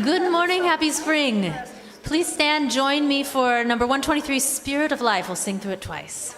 Good morning, happy spring. Please stand, join me for number 123, Spirit of Life. We'll sing through it twice.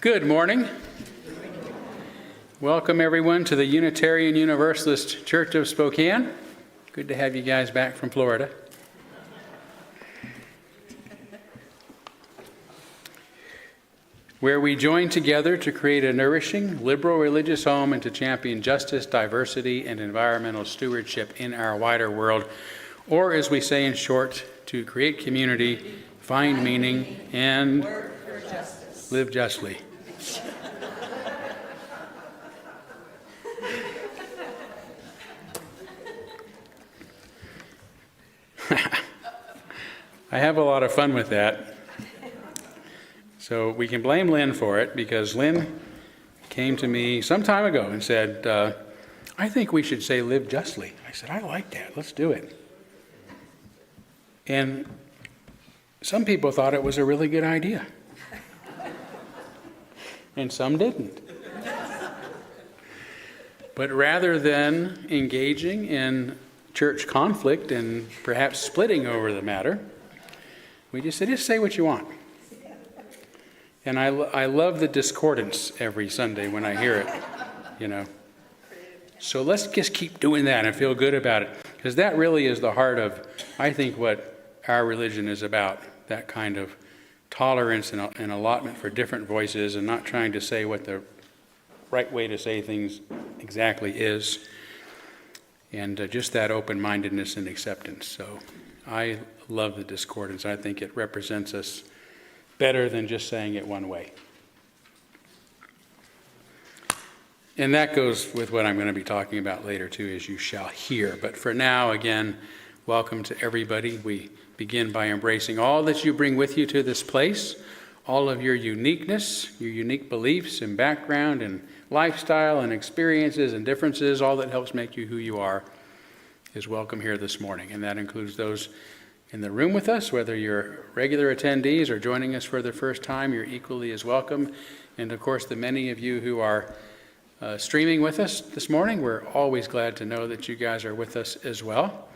Good morning. Welcome everyone to the Unitarian Universalist Church of Spokane. Good to have you guys back from Florida. Where we join together to create a nourishing, liberal religious home and to champion justice, diversity, and environmental stewardship in our wider world. Or as we say in short, to create community, find meaning, and live justly. I have a lot of fun with that. So we can blame Lynn for it because Lynn came to me some time ago and said, I think we should say live justly. I said, I like that. Let's do it. And some people thought it was a really good idea. And some didn't. But rather than engaging in church conflict and perhaps splitting over the matter, we just said, just say what you want. And I love the discordance every Sunday when I hear it, you know. So let's just keep doing that and feel good about it. Because that really is the heart of, I think, what our religion is about. That kind of tolerance and allotment for different voices and not trying to say what the right way to say things exactly is. And just that open-mindedness and acceptance. So I love the discordance. I think it represents us better than just saying it one way. And that goes with what I'm going to be talking about later too, as you shall hear. But for now, again, welcome to everybody. We begin by embracing all that you bring with you to this place, all of your uniqueness, your unique beliefs and background and lifestyle and experiences and differences, all that helps make you who you are is welcome here this morning. And that includes those in the room with us, whether you're regular attendees or joining us for the first time, you're equally as welcome. And of course, the many of you who are streaming with us this morning, we're always glad to know that you guys are with us as well.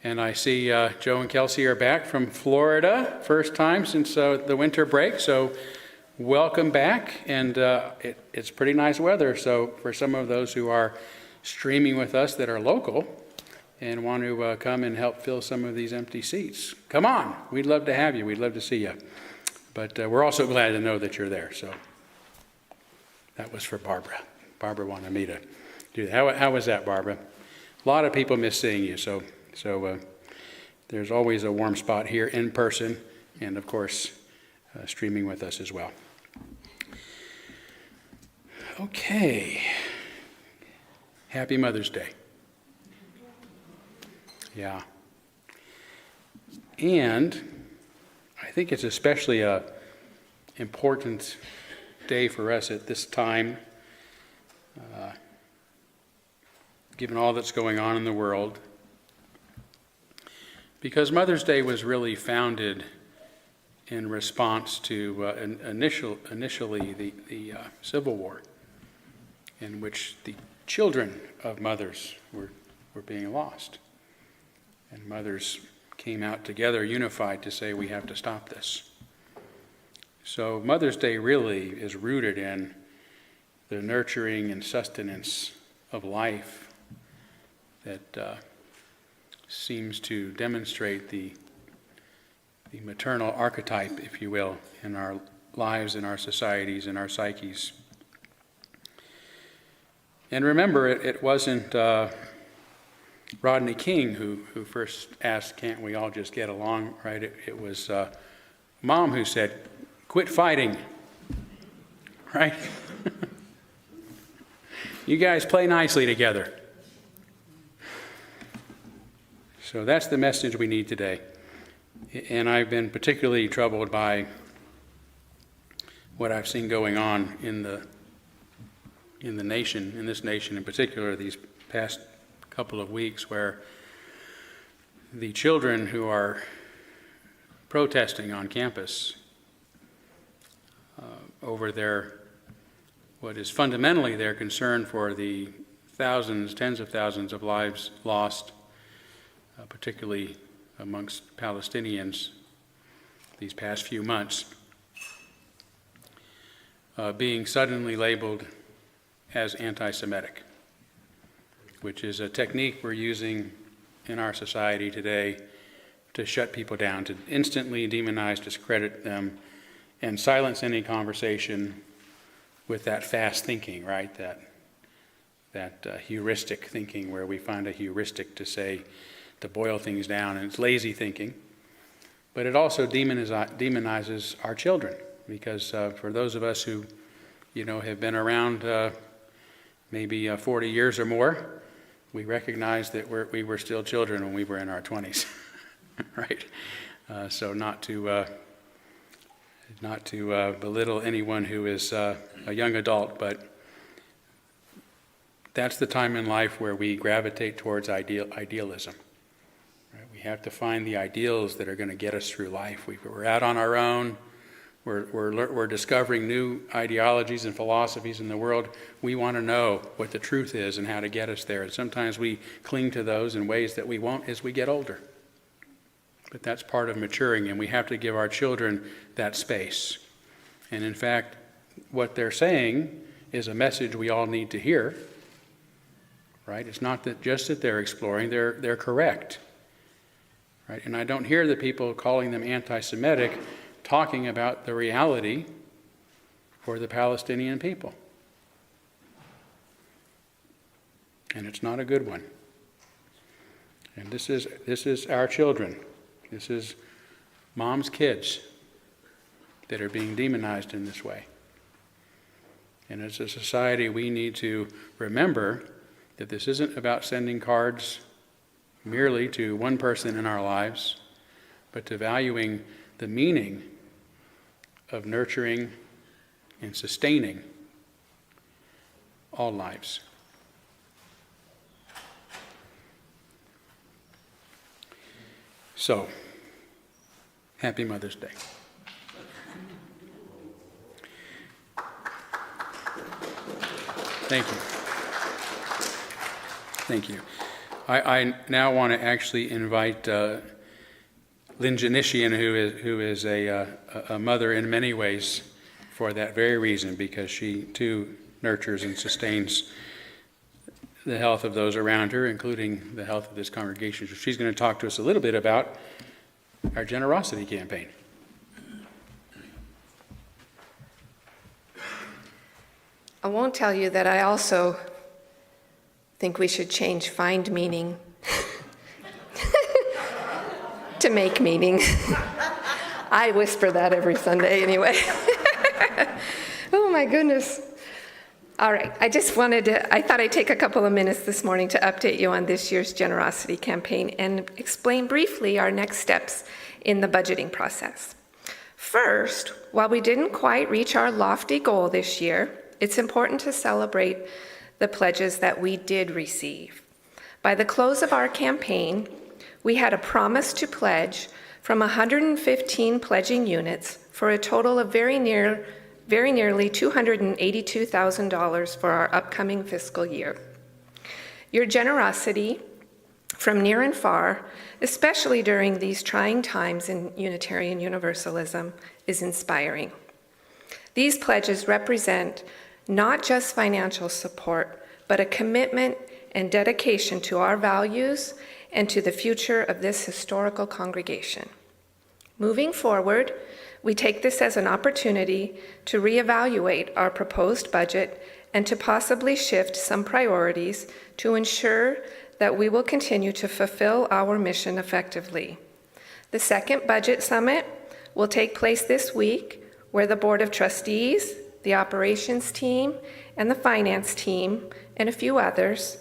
And I see Joe and Kelsey are back from Florida, first time since the winter break. So welcome back. And it's pretty nice weather. So for some of those who are streaming with us that are local and want to come and help fill some of these empty seats, come on. We'd love to have you. We'd love to see you. But we're also glad to know that you're there. So that was for Barbara. Barbara wanted me to do that. How was that, Barbara? A lot of people miss seeing you. So there's always a warm spot here in person and, of course, streaming with us as well. Okay. Happy Mother's Day. Yeah. And I think it's especially a important day for us at this time, given all that's going on in the world, because Mother's Day was really founded in response to initially the Civil War, in which the children of mothers were being lost. And mothers came out together, unified, to say we have to stop this. So Mother's Day really is rooted in the nurturing and sustenance of life that seems to demonstrate the maternal archetype, if you will, in our lives, in our societies, in our psyches. And remember, it wasn't Rodney King who first asked, can't we all just get along, right? It was Mom who said, quit fighting, right? You guys play nicely together. So that's the message we need today. And I've been particularly troubled by what I've seen going on in the nation, in this nation in particular, these past couple of weeks, where the children who are protesting on campus over what is fundamentally their concern for the thousands, tens of thousands of lives lost, particularly amongst Palestinians these past few months, being suddenly labeled as anti-Semitic, which is a technique we're using in our society today to shut people down, to instantly demonize, discredit them, and silence any conversation with that fast thinking, right? That heuristic thinking, where we find a heuristic to boil things down, and it's lazy thinking. But it also demonizes our children, because for those of us who, have been around maybe 40 years or more, we recognize that we were still children when we were in our 20s, right? So not to belittle anyone who is a young adult, but that's the time in life where we gravitate towards idealism. Right? We have to find the ideals that are going to get us through life. We're out on our own. We're discovering new ideologies and philosophies in the world. We want to know what the truth is and how to get us there. And sometimes we cling to those in ways that we won't as we get older. But that's part of maturing, and we have to give our children that space. And in fact, what they're saying is a message we all need to hear. Right? It's not just that they're exploring, they're correct. Right? And I don't hear the people calling them anti-Semitic talking about the reality for the Palestinian people. And it's not a good one. And this is our children. This is Mom's kids that are being demonized in this way. And as a society, we need to remember that this isn't about sending cards merely to one person in our lives, but to valuing the meaning of nurturing and sustaining all lives. So, happy Mother's Day. Thank you. Thank you. I now want to actually invite Lynn Janishian, who is a mother in many ways for that very reason, because she too nurtures and sustains the health of those around her, including the health of this congregation. So she's going to talk to us a little bit about our generosity campaign. I won't tell you that I also think we should change find meaning to make meaning. I whisper that every Sunday anyway. Oh my goodness. All right, I thought I'd take a couple of minutes this morning to update you on this year's generosity campaign and explain briefly our next steps in the budgeting process. First, while we didn't quite reach our lofty goal this year, it's important to celebrate the pledges that we did receive. By the close of our campaign, we had a promise to pledge from 115 pledging units for a total of very nearly $282,000 for our upcoming fiscal year. Your generosity from near and far, especially during these trying times in Unitarian Universalism, is inspiring. These pledges represent not just financial support, but a commitment and dedication to our values and to the future of this historical congregation. Moving forward, we take this as an opportunity to reevaluate our proposed budget and to possibly shift some priorities to ensure that we will continue to fulfill our mission effectively. The second budget summit will take place this week, where the Board of Trustees, the operations team, and the finance team, and a few others,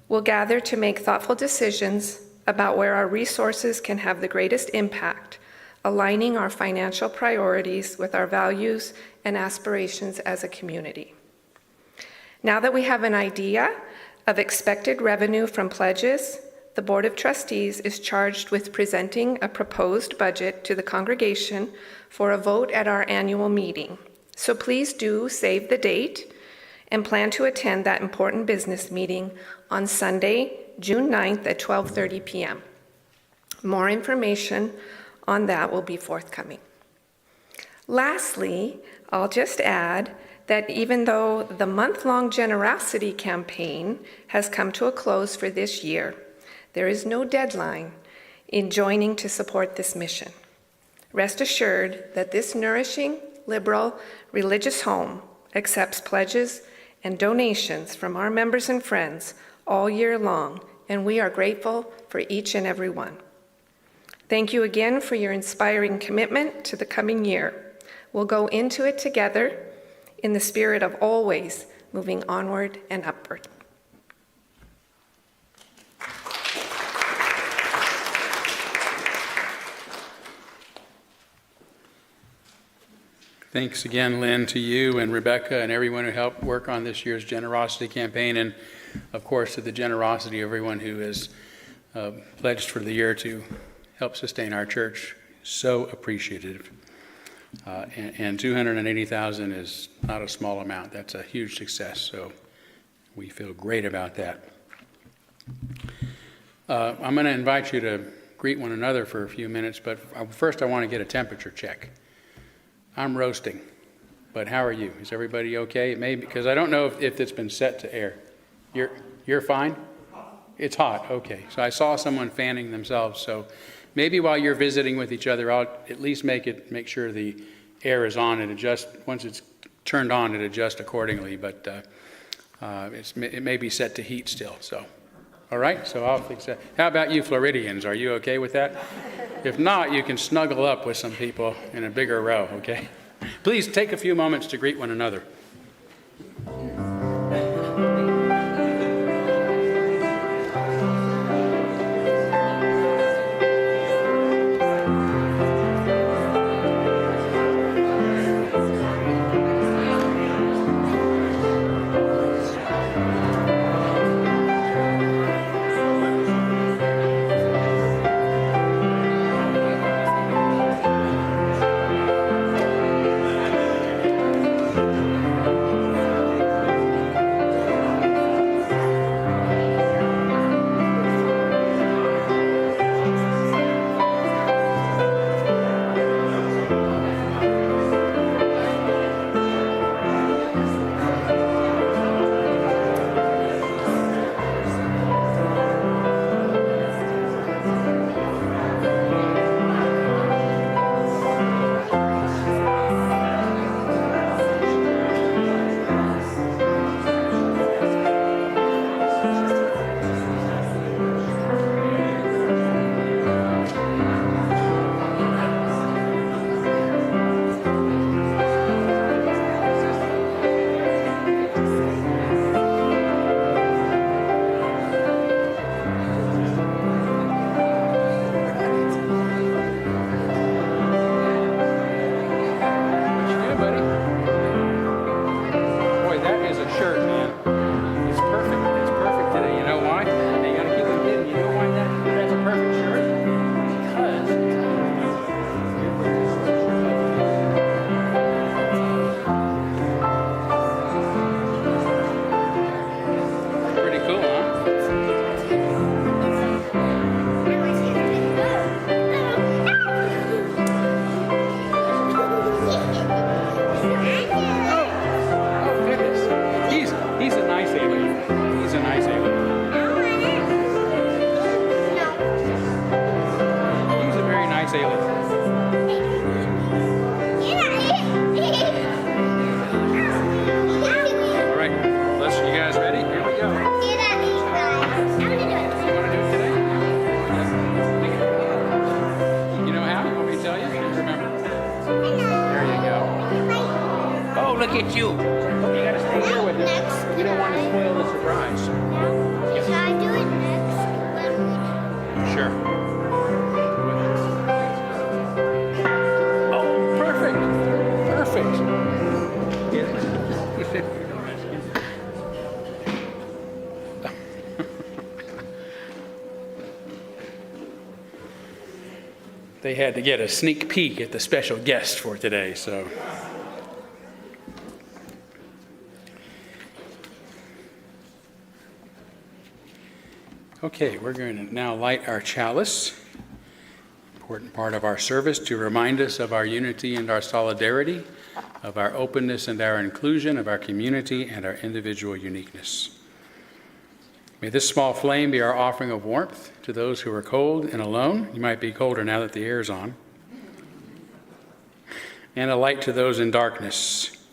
will gather to make thoughtful decisions about where our resources can have the greatest impact, aligning our financial priorities with our values and aspirations as a community. Now that we have an idea of expected revenue from pledges, the Board of Trustees is charged with presenting a proposed budget to the congregation for a vote at our annual meeting. So please do save the date and plan to attend that important business meeting on Sunday, June 9th at 12:30 p.m. More information on that will be forthcoming. Lastly, I'll just add that even though the month-long generosity campaign has come to a close for this year, there is no deadline in joining to support this mission. Rest assured that this nourishing, liberal, religious home accepts pledges and donations from our members and friends all year long, and we are grateful for each and every one. Thank you again for your inspiring commitment to the coming year. We'll go into it together in the spirit of always moving onward and upward. Thanks again, Lynn, to you and Rebecca and everyone who helped work on this year's generosity campaign, and of course to the generosity of everyone who has pledged for the year to help sustain our church. So appreciative. And $280,000 is not a small amount. That's a huge success, so we feel great about that. I'm going to invite you to greet one another for a few minutes, but first I want to get a temperature check. I'm roasting, but how are you? Is everybody okay? Maybe because I don't know if it's been set to air. You're fine? It's hot. Okay. So I saw someone fanning themselves. So maybe while you're visiting with each other, I'll at least make sure the air is on and adjust. Once it's turned on, it adjusts accordingly. But it may be set to heat still. So, all right. So I'll fix that. How about you, Floridians? Are you okay with that? If not, you can snuggle up with some people in a bigger row. Okay. Please take a few moments to greet one another. Thank you. You gotta stay here with us. We don't want to spoil the surprise. Should I do it next when we... Sure. Oh, perfect. Perfect. They had to get a sneak peek at the special guest for today, so. Okay, we're going to now light our chalice, important part of our service to remind us of our unity and our solidarity, of our openness and our inclusion, of our community and our individual uniqueness. May this small flame be our offering of warmth to those who are cold and alone. You might be colder now that the air's on. And a light to those in darkness.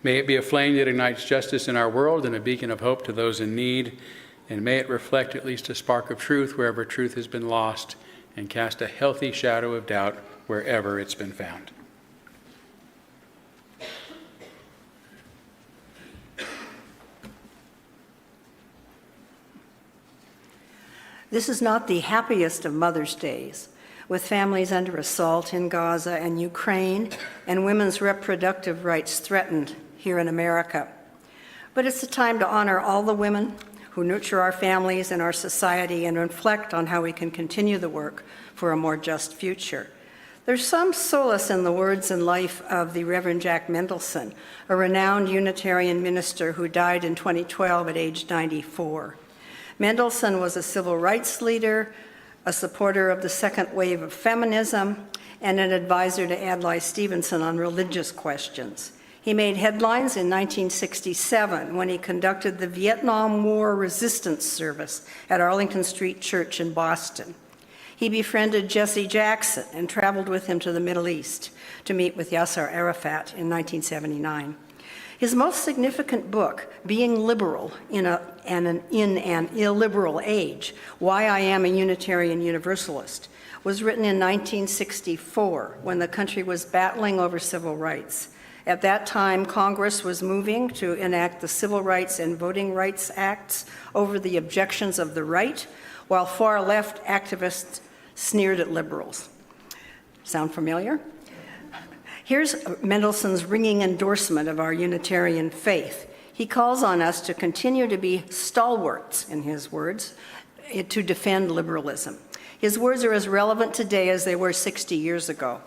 May it be a flame that ignites justice in our world and a beacon of hope to those in need. And may it reflect at least a spark of truth wherever truth has been lost and cast a healthy shadow of doubt wherever it's been found. This is not the happiest of Mother's Days, with families under assault in Gaza and Ukraine and women's reproductive rights threatened here in America. But it's a time to honor all the women who nurture our families and our society and reflect on how we can continue the work for a more just future. There's some solace in the words and life of the Reverend Jack Mendelson, a renowned Unitarian minister who died in 2012 at age 94. Mendelson was a civil rights leader, a supporter of the second wave of feminism, and an advisor to Adlai Stevenson on religious questions. He made headlines in 1967 when he conducted the Vietnam War Resistance Service at Arlington Street Church in Boston. He befriended Jesse Jackson and traveled with him to the Middle East to meet with Yasser Arafat in 1979. His most significant book, Being Liberal in an Illiberal Age, Why I Am a Unitarian Universalist, was written in 1964 when the country was battling over civil rights. At that time, Congress was moving to enact the Civil Rights and Voting Rights Acts over the objections of the right, while far-left activists sneered at liberals. Sound familiar? Here's Mendelssohn's ringing endorsement of our Unitarian faith. He calls on us to continue to be stalwarts, in his words, to defend liberalism. His words are as relevant today as they were 60 years ago.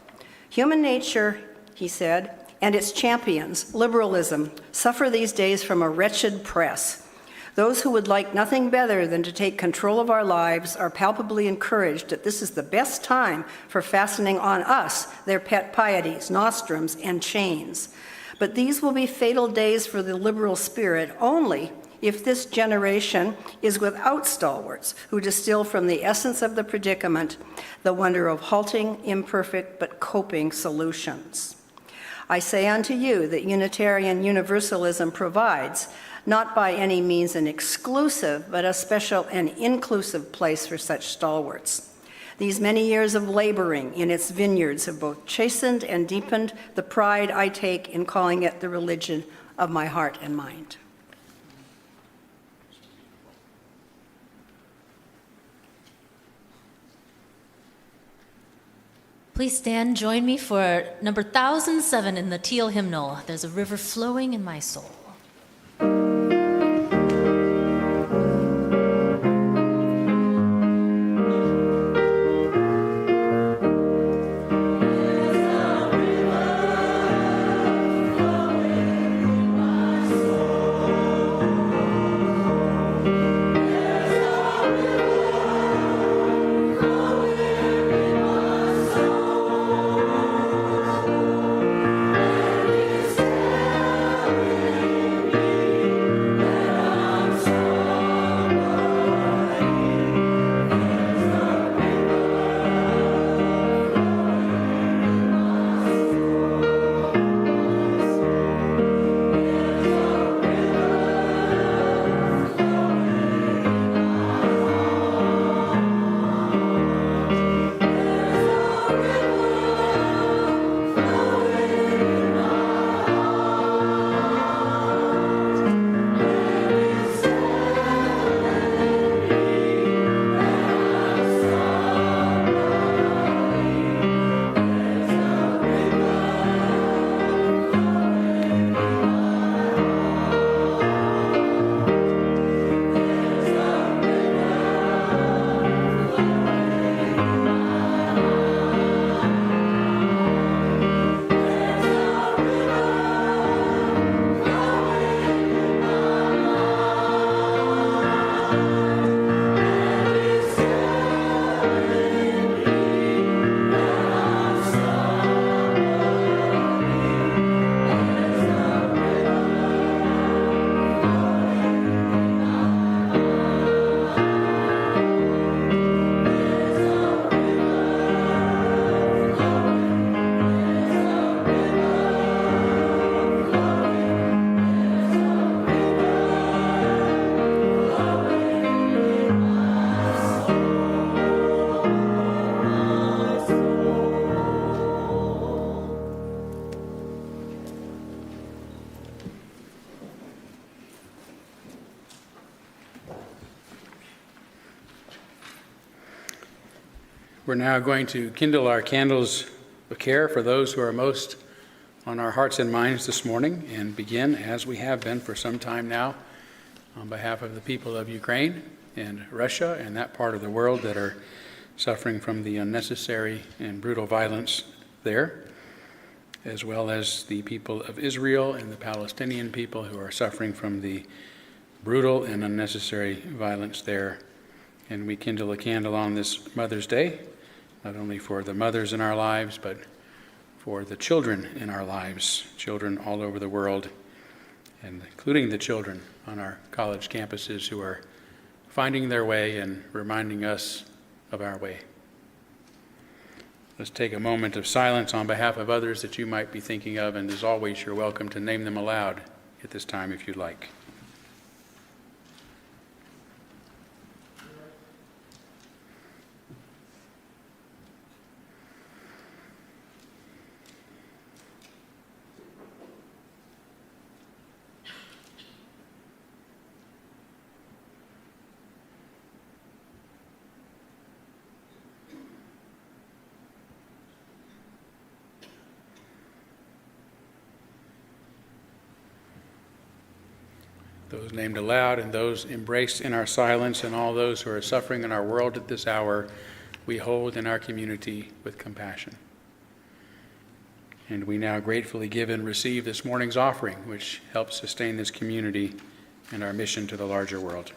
Human nature, he said, and its champions, liberalism, suffer these days from a wretched press. Those who would like nothing better than to take control of our lives are palpably encouraged that this is the best time for fastening on us their pet pieties, nostrums, and chains. But these will be fatal days for the liberal spirit only if this generation is without stalwarts who distill from the essence of the predicament the wonder of halting, imperfect, but coping solutions. I say unto you that Unitarian Universalism provides, not by any means an exclusive, but a special and inclusive place for such stalwarts. These many years of laboring in its vineyards have both chastened and deepened the pride I take in calling it the religion of my heart and mind. Please stand, join me for number 1007 in the Teal hymnal. There's a river flowing in my soul. We're now going to kindle our candles of care for those who are most on our hearts and minds this morning, and begin, as we have been for some time now, on behalf of the people of Ukraine and Russia and that part of the world that are suffering from the unnecessary and brutal violence there, as well as the people of Israel and the Palestinian people who are suffering from the brutal and unnecessary violence there. And we kindle a candle on this Mother's Day, not only for the mothers in our lives, but for the children in our lives, children all over the world, and including the children on our college campuses who are finding their way and reminding us of our way. Let's take a moment of silence on behalf of others that you might be thinking of, and as always, you're welcome to name them aloud at this time if you'd like. Those named aloud and those embraced in our silence, and all those who are suffering in our world at this hour, we hold in our community with compassion. And we now gratefully give and receive this morning's offering, which helps sustain this community and our mission to the larger world.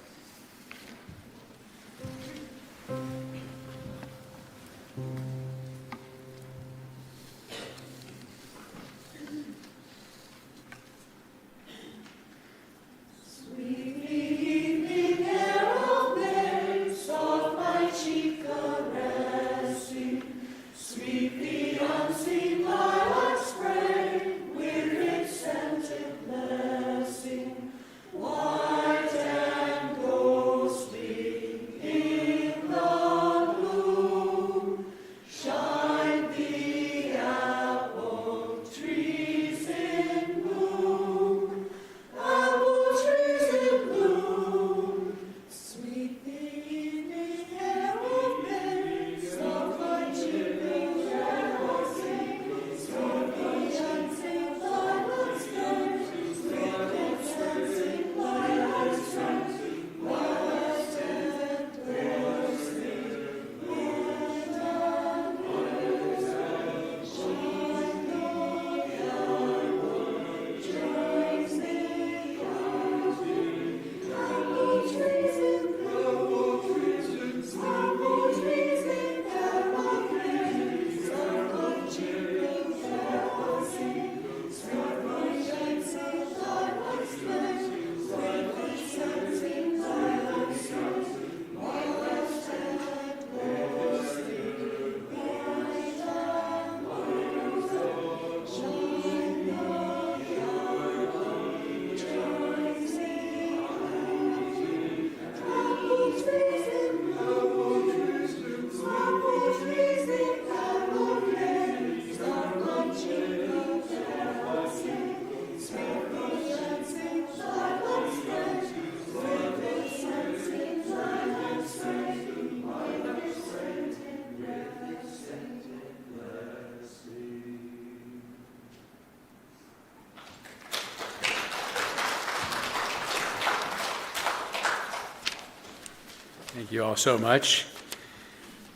Thank you all so much.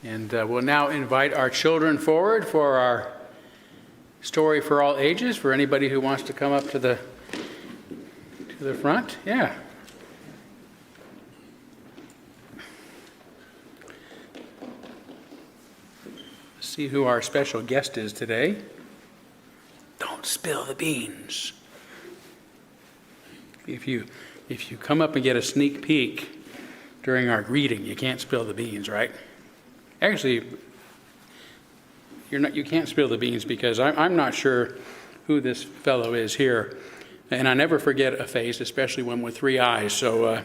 And we'll now invite our children forward for our story for all ages, for anybody who wants to come up to the front. Yeah. Let's see who our special guest is today. Don't spill the beans. If you come up and get a sneak peek during our greeting, you can't spill the beans, right? Actually, you can't spill the beans because I'm not sure who this fellow is here, and I never forget a face, especially one with three eyes. So,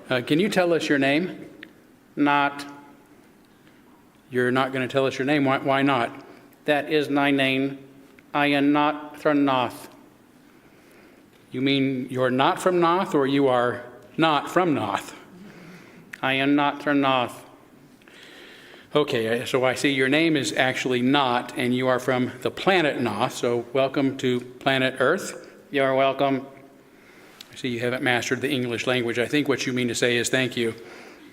can you tell us your name? Not. You're not going to tell us your name. Why not? That is my name. I am not from North. You mean you're not from North, or you are not from North? I am not from North. Okay, so I see your name is actually Not, and you are from the planet Noth, so welcome to planet Earth. You're welcome. I see you haven't mastered the English language. I think what you mean to say is thank you.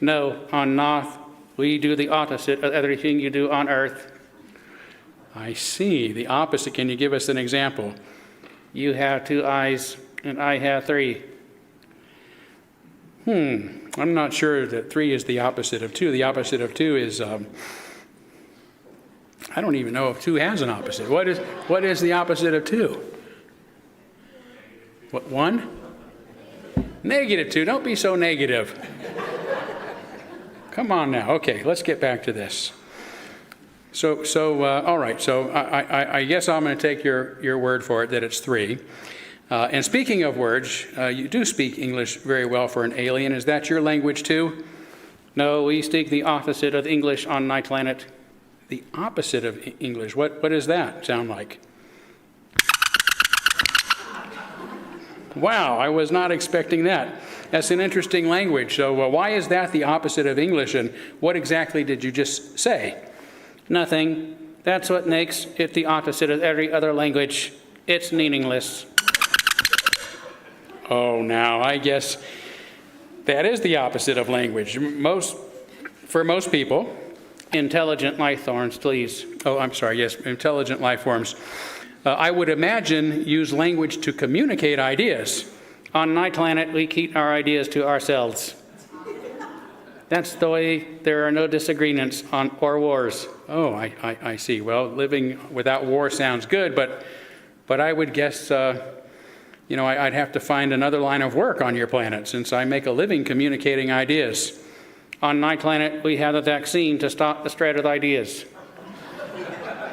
No, on Noth, we do the opposite of everything you do on Earth. I see, the opposite. Can you give us an example? You have 2 eyes, and I have 3. I'm not sure that 3 is the opposite of 2. The opposite of 2 is, I don't even know if 2 has an opposite. What is the opposite of 2? What, 1? -2. Don't be so negative. Come on now. Okay, let's get back to this. So all right. So I guess I'm going to take your word for it that it's 3. And speaking of words, you do speak English very well for an alien. Is that your language too? No, we speak the opposite of English on my planet. The opposite of English. What does that sound like? Wow, I was not expecting that. That's an interesting language. So why is that the opposite of English, and what exactly did you just say? Nothing. That's what makes it the opposite of every other language. It's meaningless. Oh, now, I guess that is the opposite of language. For most people, intelligent life forms, please. Oh, I'm sorry, yes, intelligent life forms. I would imagine use language to communicate ideas. On my planet, we keep our ideas to ourselves. That's the way there are no disagreements or wars. Oh, I see. Well, living without war sounds good, but I would guess, I'd have to find another line of work on your planet since I make a living communicating ideas. On my planet, we have a vaccine to stop the spread of ideas.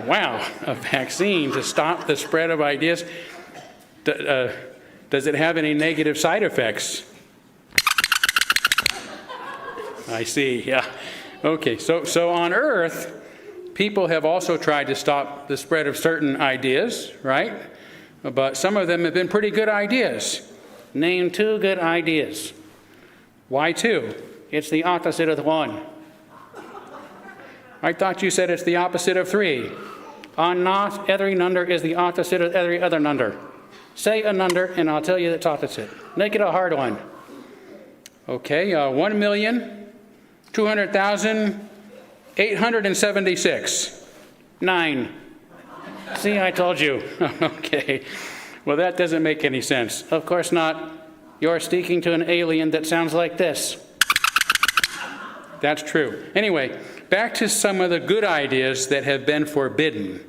Wow, a vaccine to stop the spread of ideas. Does it have any negative side effects? I see, yeah. Okay, so on Earth, people have also tried to stop the spread of certain ideas, right? But some of them have been pretty good ideas. Name 2 good ideas. Why 2? It's the opposite of 1. I thought you said it's the opposite of 3. On Noth, every number is the opposite of every other number. Say a number, and I'll tell you the opposite. Make it a hard one. Okay, 1,200,876. 9. See, I told you. Okay. Well, that doesn't make any sense. Of course not. You're speaking to an alien that sounds like this. That's true. Anyway, back to some of the good ideas that have been forbidden.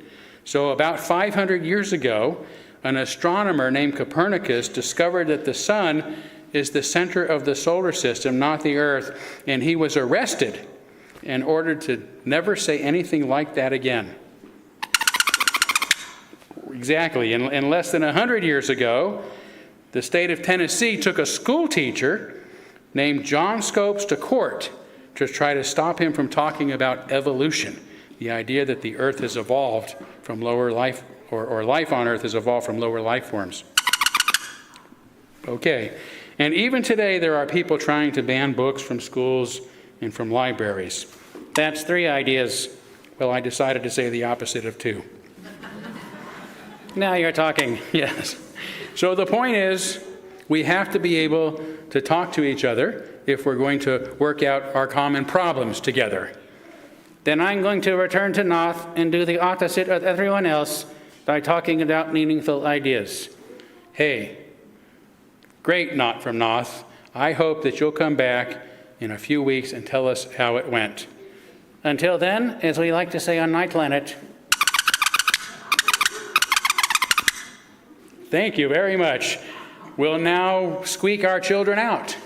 So about 500 years ago, an astronomer named Copernicus discovered that the sun is the center of the solar system, not the earth, and he was arrested and ordered to never say anything like that again. Exactly. And less than 100 years ago, the state of Tennessee took a school teacher named John Scopes to court to try to stop him from talking about evolution, the idea that the earth has evolved from lower life, or life on earth has evolved from lower life forms. Okay. And even today, there are people trying to ban books from schools and from libraries. That's 3 ideas. Well, I decided to say the opposite of 2. Now you're talking, yes. So the point is, we have to be able to talk to each other if we're going to work out our common problems together. Then I'm going to return to Noth and do the opposite of everyone else by talking about meaningful ideas. Hey, great Not from Noth. I hope that you'll come back in a few weeks and tell us how it went. Until then, as we like to say on my planet, thank you very much. We'll now squeak our children out.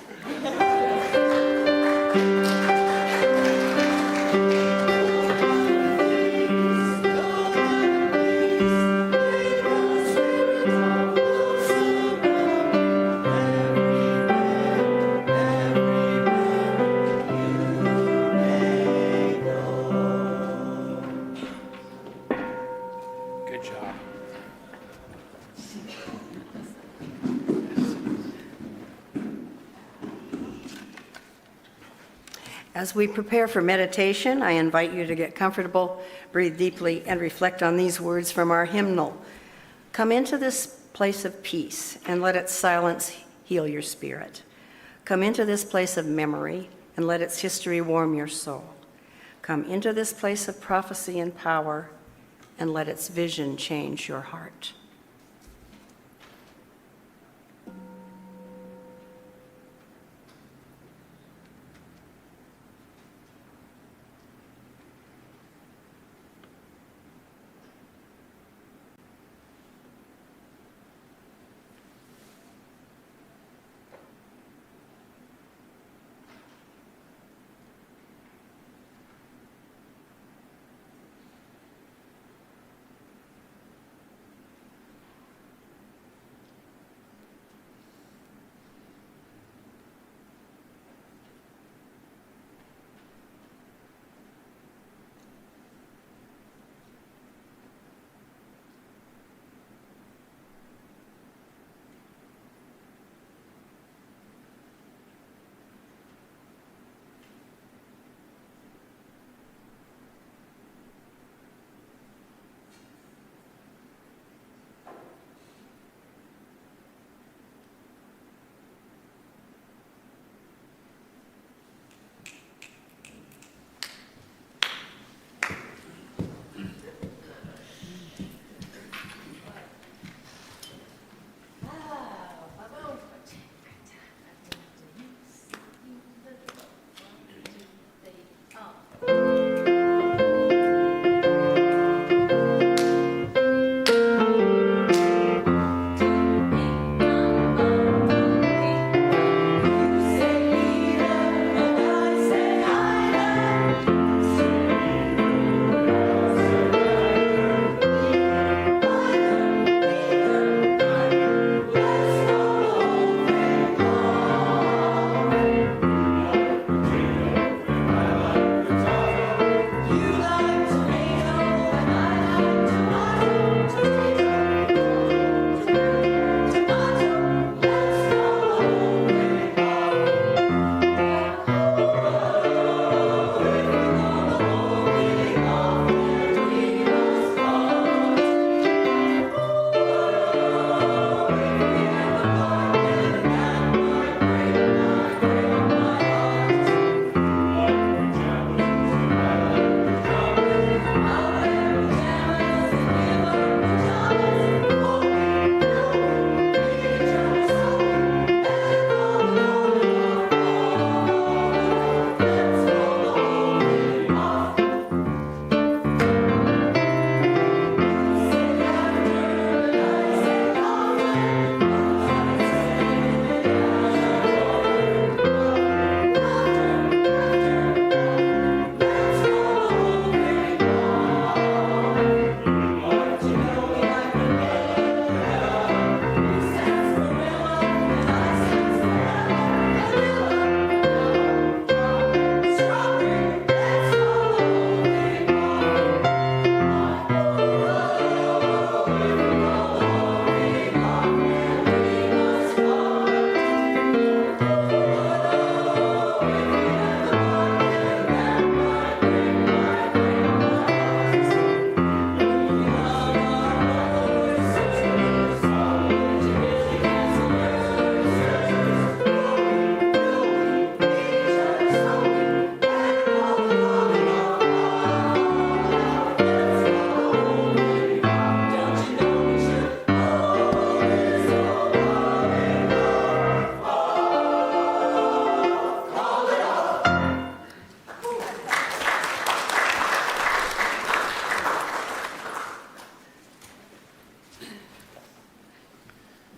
Good job. As we prepare for meditation, I invite you to get comfortable, breathe deeply, and reflect on these words from our hymnal. Come into this place of peace and let its silence heal your spirit. Come into this place of memory and let its history warm your soul. Come into this place of prophecy and power and let its vision change your heart.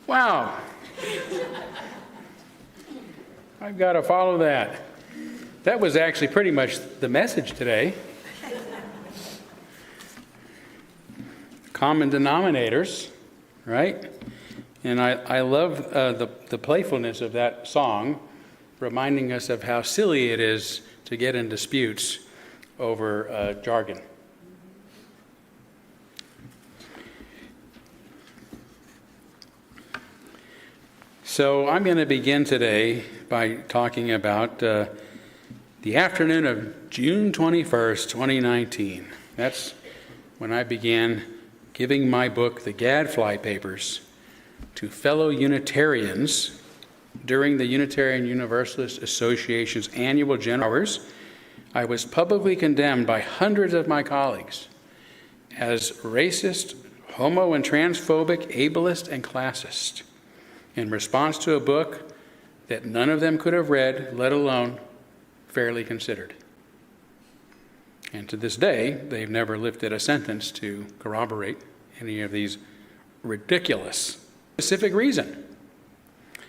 Wow. I've got to follow that. That was actually pretty much the message today. Common denominators, right? And I love the playfulness of that song, reminding us of how silly it is to get in disputes over jargon. So I'm going to begin today by talking about The afternoon of June 21st, 2019. That's when I began giving my book, The Gadfly Papers, to fellow Unitarians during the Unitarian Universalist Association's annual general hours. I was publicly condemned by hundreds of my colleagues as racist, homo and transphobic, ableist, and classist in response to a book that none of them could have read, let alone fairly considered. And to this day, they've never lifted a sentence to corroborate any of these ridiculous specific reason.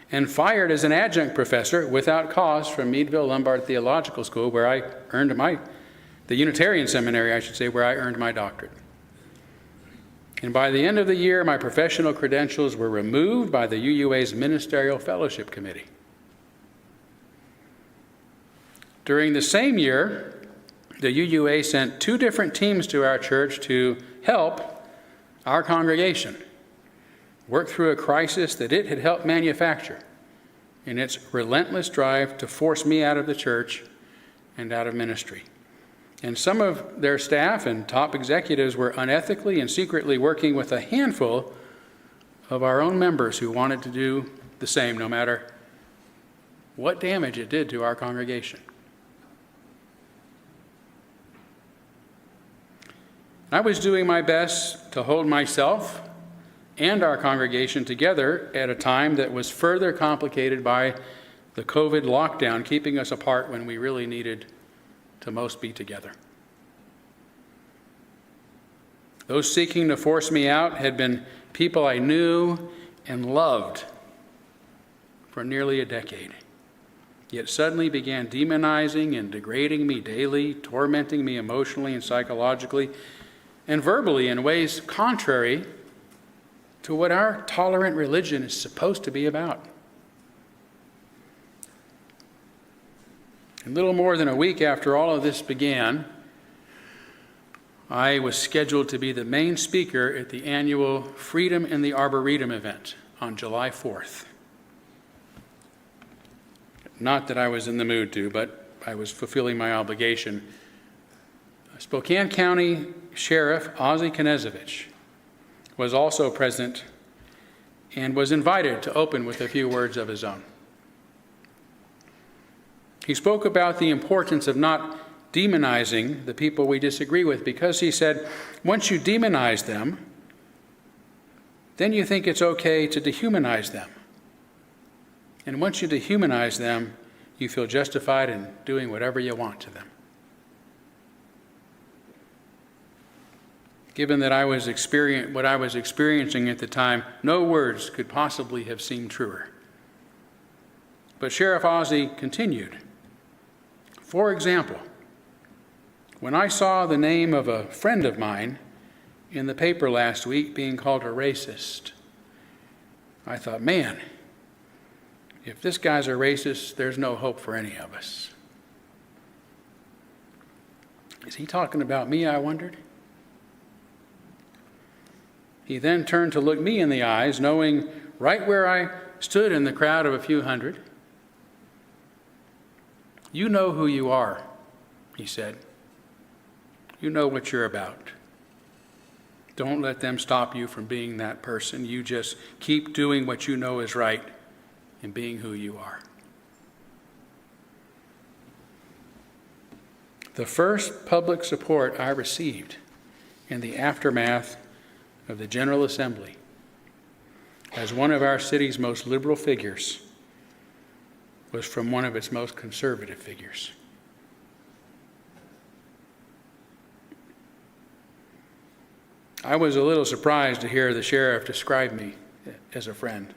And fired as an adjunct professor without cause from Meadville Lombard Theological School, where I earned the Unitarian Seminary, I should say, where I earned my doctorate. And by the end of the year, my professional credentials were removed by the UUA's Ministerial Fellowship Committee. During the same year, the UUA sent 2 different teams to our church to help our congregation work through a crisis that it had helped manufacture in its relentless drive to force me out of the church and out of ministry. And some of their staff and top executives were unethically and secretly working with a handful of our own members who wanted to do the same, no matter what damage it did to our congregation. I was doing my best to hold myself and our congregation together at a time that was further complicated by the COVID lockdown, keeping us apart when we really needed to most be together. Those seeking to force me out had been people I knew and loved for nearly a decade, yet suddenly began demonizing and degrading me daily, tormenting me emotionally and psychologically, and verbally in ways contrary to what our tolerant religion is supposed to be about. A little more than a week after all of this began, I was scheduled to be the main speaker at the annual Freedom in the Arboretum event on July 4th. Not that I was in the mood to, but I was fulfilling my obligation. Spokane County Sheriff Ozzie Knezovich was also present and was invited to open with a few words of his own. He spoke about the importance of not demonizing the people we disagree with, because he said, once you demonize them, then you think it's okay to dehumanize them. And once you dehumanize them, you feel justified in doing whatever you want to them. Given that what I was experiencing at the time, no words could possibly have seemed truer. But Sheriff Ozzie continued. For example, when I saw the name of a friend of mine in the paper last week being called a racist, I thought, man, if this guy's a racist, there's no hope for any of us. Is he talking about me, I wondered? He then turned to look me in the eyes, knowing right where I stood in the crowd of a few hundred. You know who you are, he said. You know what you're about. Don't let them stop you from being that person. You just keep doing what you know is right and being who you are. The first public support I received in the aftermath of the General Assembly as one of our city's most liberal figures was from one of its most conservative figures. I was a little surprised to hear the sheriff describe me as a friend.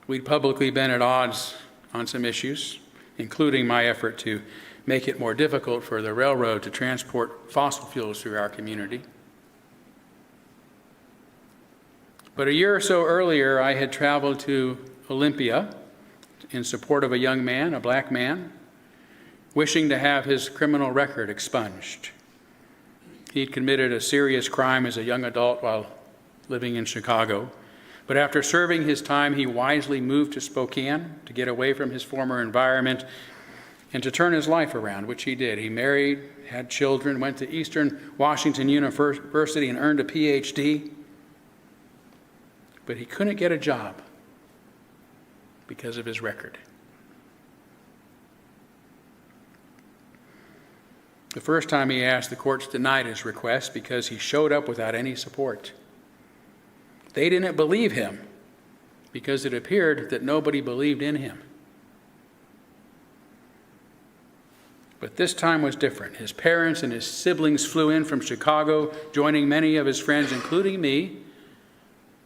We'd publicly been at odds on some issues, including my effort to make it more difficult for the railroad to transport fossil fuels through our community. But a year or so earlier, I had traveled to Olympia in support of a young man, a black man, wishing to have his criminal record expunged. He'd committed a serious crime as a young adult while living in Chicago, But after serving his time, he wisely moved to Spokane to get away from his former environment and to turn his life around, which he did. He married, had children, went to Eastern Washington University and earned a PhD. But he couldn't get a job because of his record. The first time he asked, the courts denied his request because he showed up without any support. They didn't believe him because it appeared that nobody believed in him. But this time was different. His parents and his siblings flew in from Chicago, joining many of his friends, including me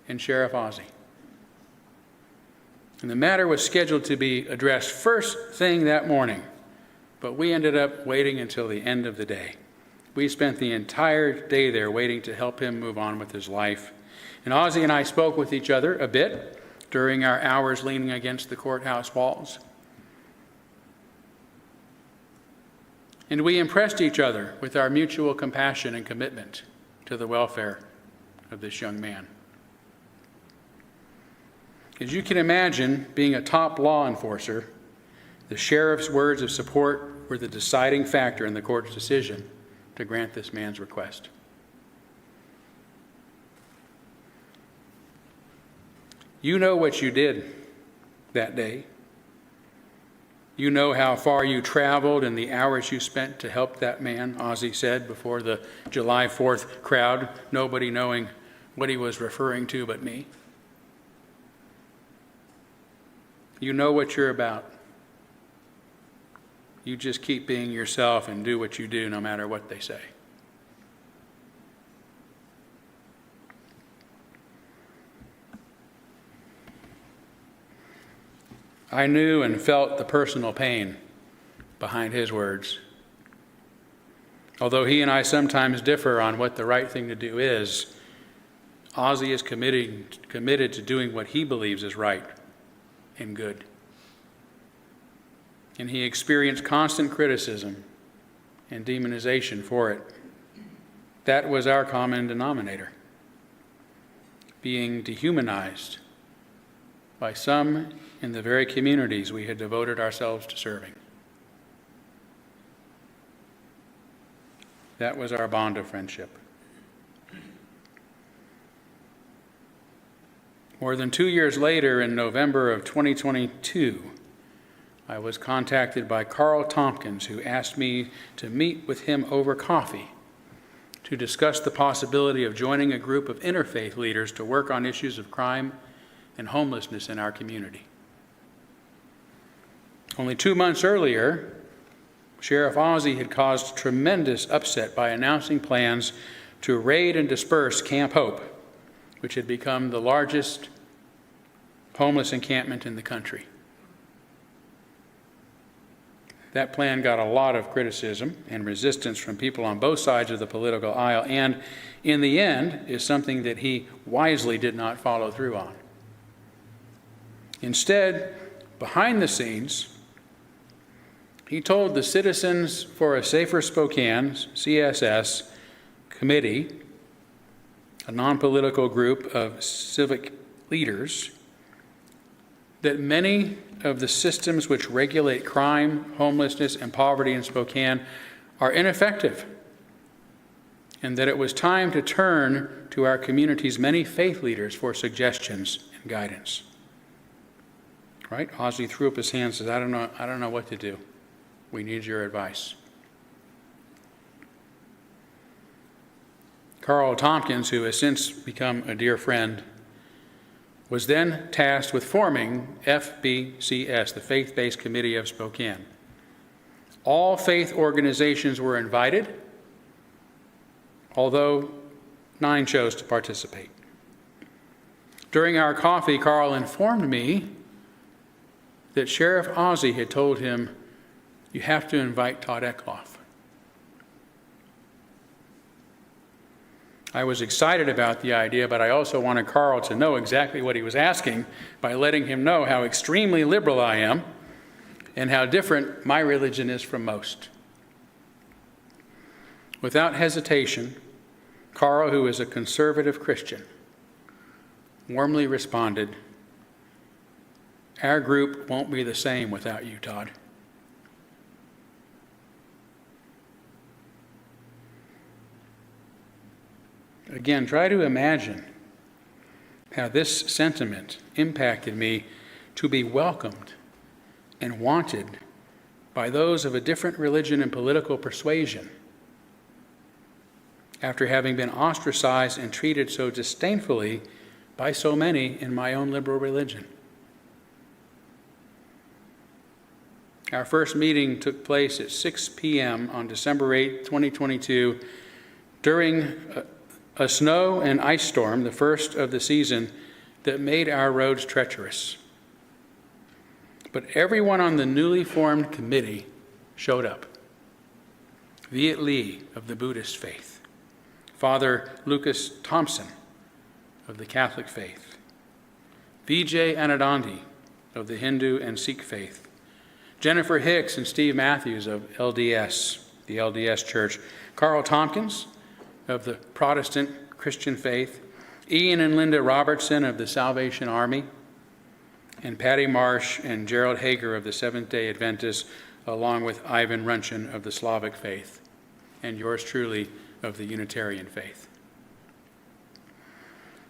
and Sheriff Ozzie. And the matter was scheduled to be addressed first thing that morning, but we ended up waiting until the end of the day. We spent the entire day there waiting to help him move on with his life. And Ozzie and I spoke with each other a bit during our hours leaning against the courthouse walls. And we impressed each other with our mutual compassion and commitment to the welfare of this young man. As you can imagine, being a top law enforcer, the sheriff's words of support were the deciding factor in the court's decision to grant this man's request. You know what you did that day. You know how far you traveled and the hours you spent to help that man, Ozzie said before the July 4th crowd, nobody knowing what he was referring to but me. You know what you're about. You just keep being yourself and do what you do no matter what they say. I knew and felt the personal pain behind his words. Although he and I sometimes differ on what the right thing to do is, Ozzie is committed to doing what he believes is right and good. And he experienced constant criticism and demonization for it. That was our common denominator, being dehumanized by some in the very communities we had devoted ourselves to serving. That was our bond of friendship. More than 2 years later, in November of 2022, I was contacted by Carl Tompkins, who asked me to meet with him over coffee to discuss the possibility of joining a group of interfaith leaders to work on issues of crime and homelessness in our community. Only 2 months earlier, Sheriff Ozzie had caused tremendous upset by announcing plans to raid and disperse Camp Hope, which had become the largest homeless encampment in the country. That plan got a lot of criticism and resistance from people on both sides of the political aisle, and in the end is something that he wisely did not follow through on. Instead, behind the scenes, he told the Citizens for a Safer Spokane, CSS, committee, a non-political group of civic leaders, that many of the systems which regulate crime, homelessness, and poverty in Spokane are ineffective, and that it was time to turn to our community's many faith leaders for suggestions and guidance. Right? Ozzie threw up his hands and said, I don't know what to do. We need your advice. Carl Tompkins, who has since become a dear friend, was then tasked with forming FBCS, the Faith-Based Committee of Spokane. All faith organizations were invited, although 9 chose to participate. During our coffee, Carl informed me that Sheriff Ozzie had told him, "You have to invite Todd Eckloff." I was excited about the idea, but I also wanted Carl to know exactly what he was asking by letting him know how extremely liberal I am and how different my religion is from most. Without hesitation, Carl, who is a conservative Christian, warmly responded, "Our group won't be the same without you, Todd." Again, try to imagine how this sentiment impacted me to be welcomed and wanted by those of a different religion and political persuasion, after having been ostracized and treated so disdainfully by so many in my own liberal religion. Our first meeting took place at 6 p.m. on December 8, 2022, during a snow and ice storm, the first of the season, that made our roads treacherous. But everyone on the newly formed committee showed up. Viet Lee of the Buddhist faith, Father Lucas Thompson of the Catholic faith, Vijay Anandandi of the Hindu and Sikh faith, Jennifer Hicks and Steve Matthews of LDS, the LDS Church, Carl Tompkins of the Protestant Christian faith, Ian and Linda Robertson of the Salvation Army, and Patty Marsh and Gerald Hager of the Seventh-day Adventists, along with Ivan Runchin of the Slavic faith, and yours truly of the Unitarian faith.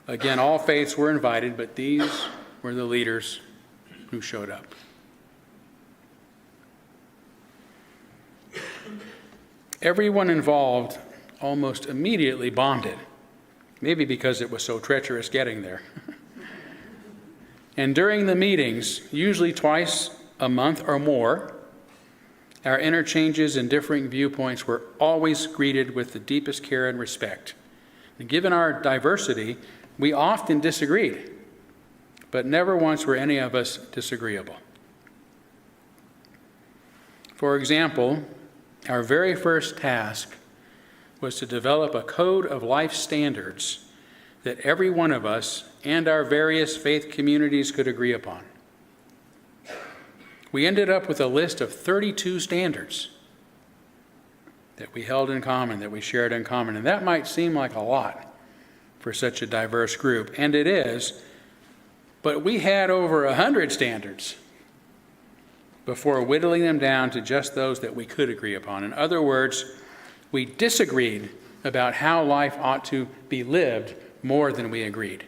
Again, all faiths were invited, but these were the leaders who showed up. Everyone involved almost immediately bonded, maybe because it was so treacherous getting there. And during the meetings, usually twice a month or more, our interchanges and differing viewpoints were always greeted with the deepest care and respect. And given our diversity, we often disagreed, but never once were any of us disagreeable. For example, our very first task was to develop a code of life standards that every one of us and our various faith communities could agree upon. We ended up with a list of 32 standards that we held in common, that we shared in common. And that might seem like a lot for such a diverse group, and it is, but we had over 100 standards before whittling them down to just those that we could agree upon. In other words, we disagreed about how life ought to be lived more than we agreed.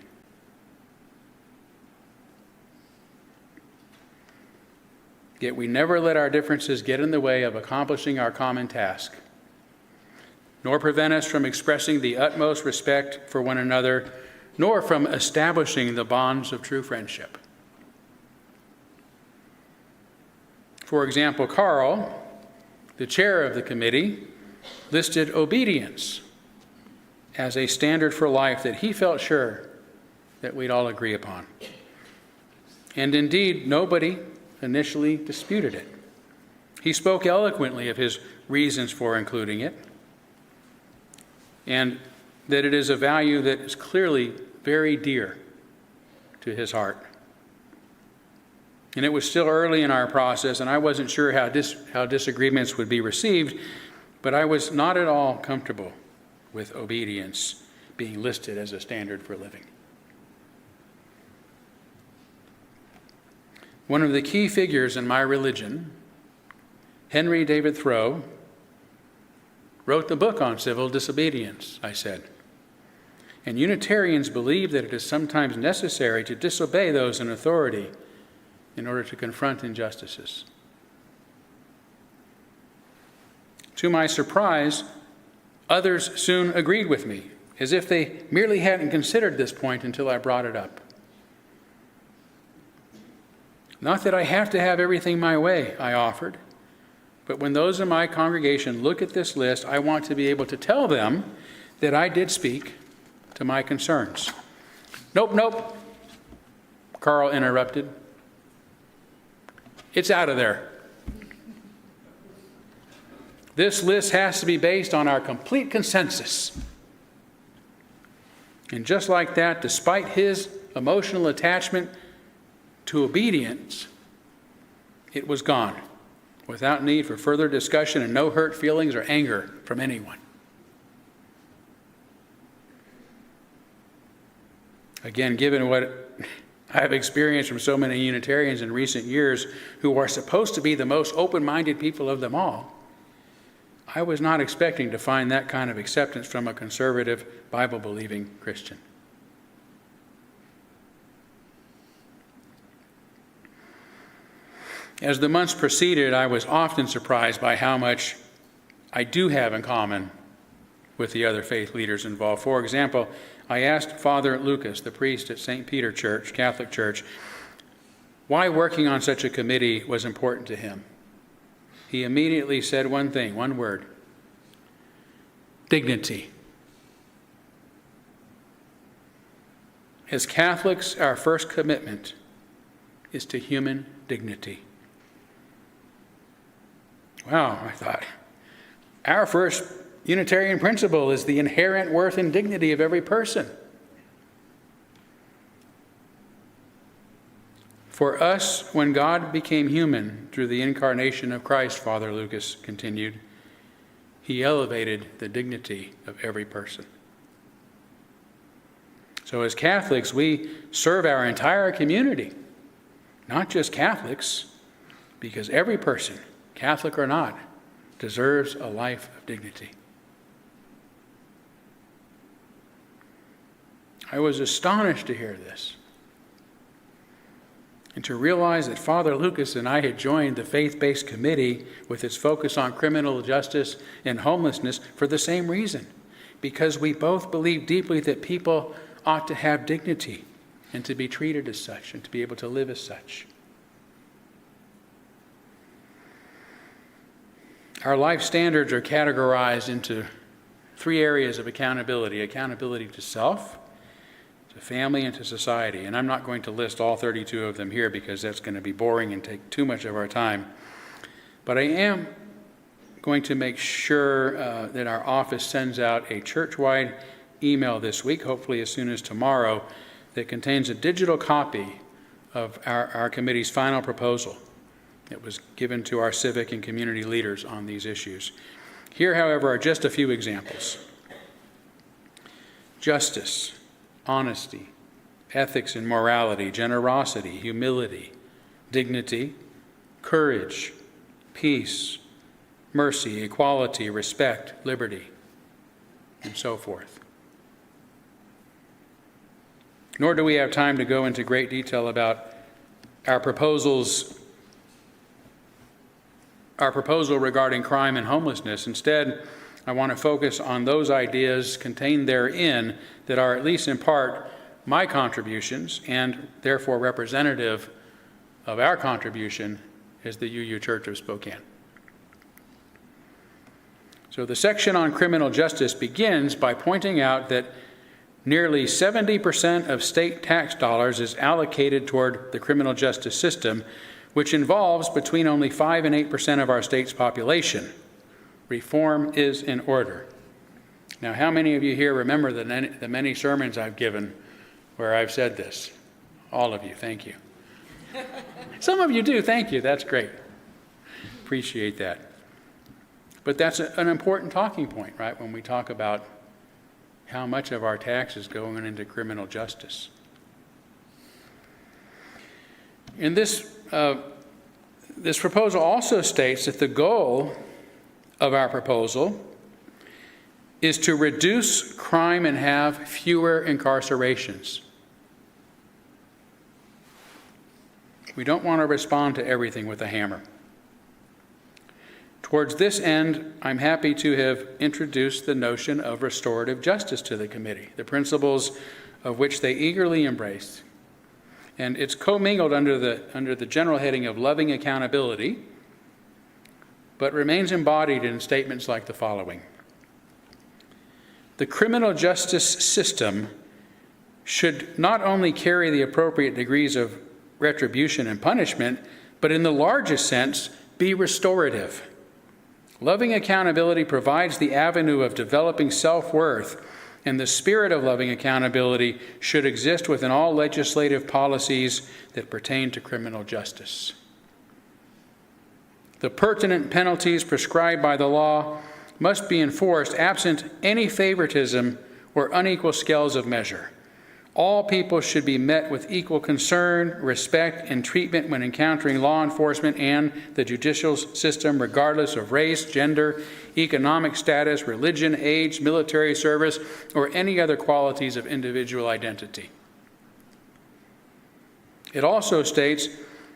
Yet we never let our differences get in the way of accomplishing our common task, nor prevent us from expressing the utmost respect for one another, nor from establishing the bonds of true friendship. For example, Carl, the chair of the committee, listed obedience as a standard for life that he felt sure that we'd all agree upon. And indeed, nobody initially disputed it. He spoke eloquently of his reasons for including it, and that it is a value that is clearly very dear to his heart. And it was still early in our process, and I wasn't sure how disagreements would be received, but I was not at all comfortable with obedience being listed as a standard for living. One of the key figures in my religion, Henry David Thoreau, wrote the book on civil disobedience, I said. And Unitarians believe that it is sometimes necessary to disobey those in authority in order to confront injustices. To my surprise, others soon agreed with me, as if they merely hadn't considered this point until I brought it up. Not that I have to have everything my way, I offered, but when those in my congregation look at this list, I want to be able to tell them that I did speak to my concerns. Nope, Carl interrupted. It's out of there. This list has to be based on our complete consensus. And just like that, despite his emotional attachment to obedience, it was gone, without need for further discussion and no hurt feelings or anger from anyone. Again, given what I've experienced from so many Unitarians in recent years who are supposed to be the most open-minded people of them all, I was not expecting to find that kind of acceptance from a conservative, Bible-believing Christian. As the months proceeded, I was often surprised by how much I do have in common with the other faith leaders involved. For example, I asked Father Lucas, the priest at St. Peter Church, Catholic Church, why working on such a committee was important to him. He immediately said one thing, one word: dignity. As Catholics, our first commitment is to human dignity. Wow, I thought, our first Unitarian principle is the inherent worth and dignity of every person. For us, when God became human through the incarnation of Christ, Father Lucas continued, he elevated the dignity of every person. So as Catholics, we serve our entire community, not just Catholics, because every person, Catholic or not, deserves a life of dignity. I was astonished to hear this and to realize that Father Lucas and I had joined the faith-based committee with its focus on criminal justice and homelessness for the same reason, because we both believe deeply that people ought to have dignity and to be treated as such and to be able to live as such. Our life standards are categorized into three areas of accountability: accountability to self, to family, and to society. And I'm not going to list all 32 of them here because that's going to be boring and take too much of our time. But I am going to make sure that our office sends out a church-wide email this week, hopefully as soon as tomorrow, that contains a digital copy of our committee's final proposal that was given to our civic and community leaders on these issues. Here, however, are just a few examples. Justice, honesty, ethics and morality, generosity, humility, dignity, courage, peace, mercy, equality, respect, liberty, and so forth. Nor do we have time to go into great detail about our proposal regarding crime and homelessness. Instead, I want to focus on those ideas contained therein that are, at least in part, my contributions and therefore representative of our contribution as the UU Church of Spokane. So the section on criminal justice begins by pointing out that nearly 70% of state tax dollars is allocated toward the criminal justice system, which involves between only 5 and 8% of our state's population. Reform is in order. Now, how many of you here remember the many sermons I've given where I've said this? All of you, thank you. Some of you do, thank you, that's great. Appreciate that. But that's an important talking point, right, when we talk about how much of our tax is going into criminal justice. In this proposal also states that the goal of our proposal is to reduce crime and have fewer incarcerations. We don't want to respond to everything with a hammer. Towards this end, I'm happy to have introduced the notion of restorative justice to the committee, the principles of which they eagerly embraced. And it's commingled under the general heading of loving accountability, but remains embodied in statements like the following. The criminal justice system should not only carry the appropriate degrees of retribution and punishment, but in the largest sense, be restorative. Loving accountability provides the avenue of developing self-worth, and the spirit of loving accountability should exist within all legislative policies that pertain to criminal justice. The pertinent penalties prescribed by the law must be enforced absent any favoritism or unequal scales of measure. All people should be met with equal concern, respect, and treatment when encountering law enforcement and the judicial system, regardless of race, gender, economic status, religion, age, military service, or any other qualities of individual identity. It also states,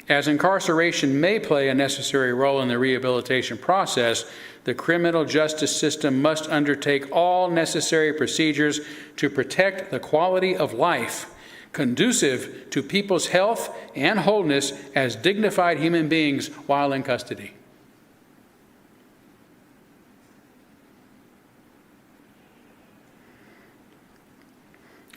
as incarceration may play a necessary role in the rehabilitation process, the criminal justice system must undertake all necessary procedures to protect the quality of life conducive to people's health and wholeness as dignified human beings while in custody.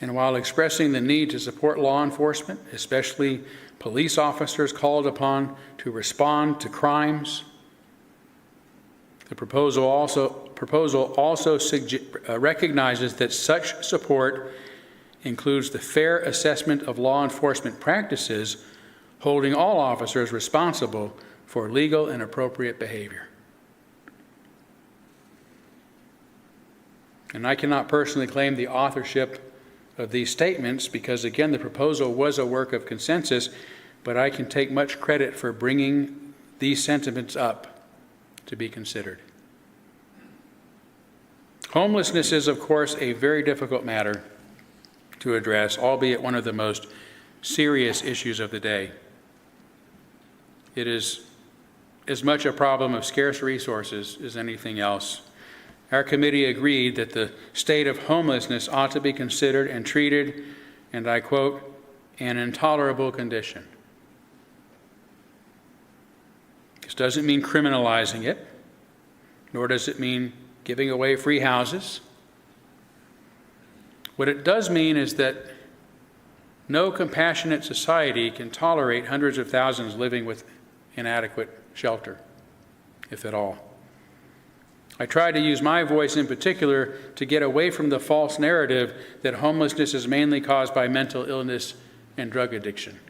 And while expressing the need to support law enforcement, especially police officers called upon to respond to crimes, the proposal also recognizes that such support includes the fair assessment of law enforcement practices, holding all officers responsible for legal and appropriate behavior. And I cannot personally claim the authorship of these statements because, again, the proposal was a work of consensus, but I can take much credit for bringing these sentiments up to be considered. Homelessness is, of course, a very difficult matter to address, albeit one of the most serious issues of the day. It is as much a problem of scarce resources as anything else. Our committee agreed that the state of homelessness ought to be considered and treated, and I quote, an intolerable condition. This doesn't mean criminalizing it, nor does it mean giving away free houses. What it does mean is that no compassionate society can tolerate hundreds of thousands living with inadequate shelter, if at all. I try to use my voice in particular to get away from the false narrative that homelessness is mainly caused by mental illness and drug addiction.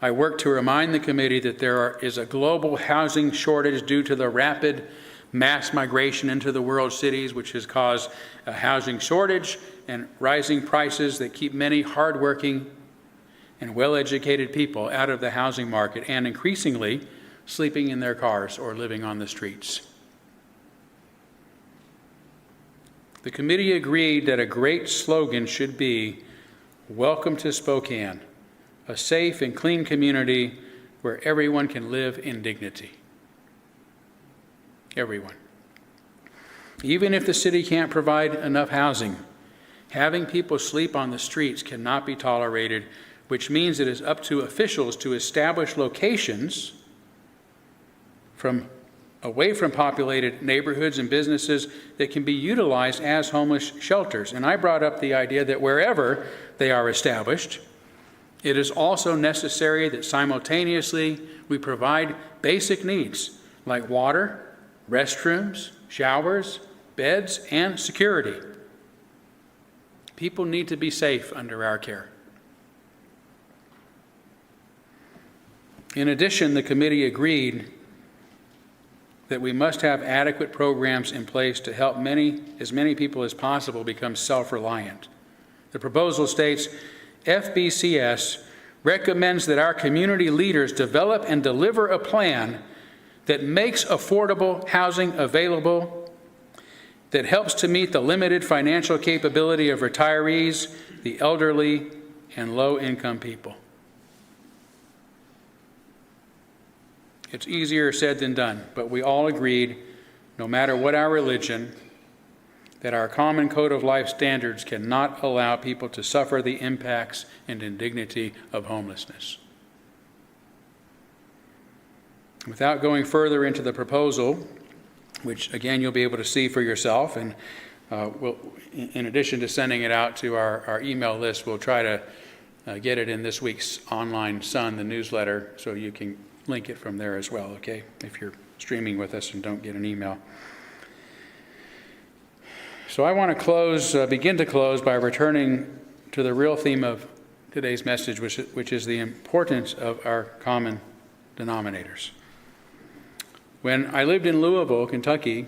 I work to remind the committee that there is a global housing shortage due to the rapid mass migration into the world cities, which has caused a housing shortage and rising prices that keep many hardworking and well-educated people out of the housing market and increasingly sleeping in their cars or living on the streets. The committee agreed that a great slogan should be, "Welcome to Spokane, a safe and clean community where everyone can live in dignity." Everyone. Even if the city can't provide enough housing, having people sleep on the streets cannot be tolerated, which means it is up to officials to establish locations away from populated neighborhoods and businesses that can be utilized as homeless shelters. And I brought up the idea that wherever they are established, it is also necessary that simultaneously we provide basic needs like water, restrooms, showers, beds, and security. People need to be safe under our care. In addition, the committee agreed that we must have adequate programs in place to help as many people as possible become self-reliant. The proposal states, FBCS recommends that our community leaders develop and deliver a plan that makes affordable housing available, that helps to meet the limited financial capability of retirees, the elderly, and low-income people. It's easier said than done, but we all agreed, no matter what our religion, that our common code of life standards cannot allow people to suffer the impacts and indignity of homelessness. Without going further into the proposal, which again you'll be able to see for yourself, and in addition to sending it out to our email list, we'll try to get it in this week's online Sun, the newsletter, so you can link it from there as well, okay, if you're streaming with us and don't get an email. So I want to begin to close by returning to the real theme of today's message, which is the importance of our common denominators. When I lived in Louisville, Kentucky,